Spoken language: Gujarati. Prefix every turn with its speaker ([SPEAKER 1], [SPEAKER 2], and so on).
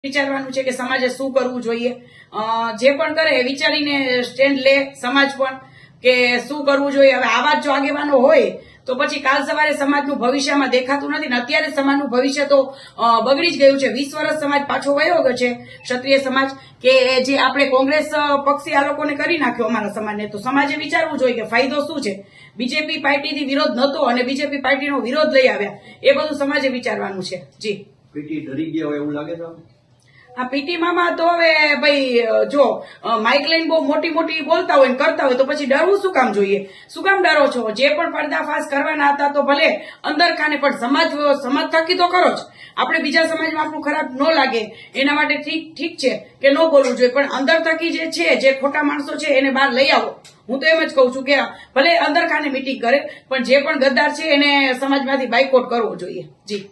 [SPEAKER 1] વિચારવાનું છે કે સમાજે શું કરવું જોઈએ, જે પણ કરે એ વિચારીને સ્ટેન્ડ લે સમાજ પણ કે શું કરવું જોઈએ। હવે આવા જો આગેવાનો હોય તો પછી કાલ સવારે સમાજનું ભવિષ્યમાં દેખાતું નથી ને અત્યારે સમાજનું ભવિષ્ય તો બગડી જ ગયું છે। 20 વર્ષ સમાજ પાછો વયો ગયો છે, ક્ષત્રિય સમાજ કે જે આપણે કોંગ્રેસ પક્ષી આ લોકોને કરી નાખ્યો અમારા સમાજને। તો સમાજે વિચારવું જોઈએ કે ફાયદો શું છે। બીજેપી પાર્ટીથી વિરોધ નહોતો અને બીજેપી પાર્ટીનો વિરોધ લઈ આવ્યા, એ બધું સમાજે વિચારવાનું છે। જી
[SPEAKER 2] પીટી ડરી ગયા હોય એવું લાગે છે?
[SPEAKER 1] આ પીટી મામા તો હવે ભાઈ જો માઇક લઈને બહુ મોટી મોટી બોલતા હોય ને કરતા હોય તો પછી ડરવું શું કામ જોઈએ? શું કામ ડરો છો? જે પણ પર્દાફાશ કરવાના હતા તો ભલે અંદર ખાને, પણ સમાજ થકી તો કરો જ। આપણે બીજા સમાજમાં આપણું ખરાબ ન લાગે એના માટે ઠીક છે કે ન બોલવું જોઈએ, પણ અંદર થકી જે છે, જે ખોટા માણસો છે એને બહાર લઈ આવો। હું તો એમ જ કઉ છું કે ભલે અંદર ખાને મીટિંગ કરે, પણ જે પણ ગદ્દાર છે એને સમાજમાંથી બાયકોટ કરવો જોઈએ। જી।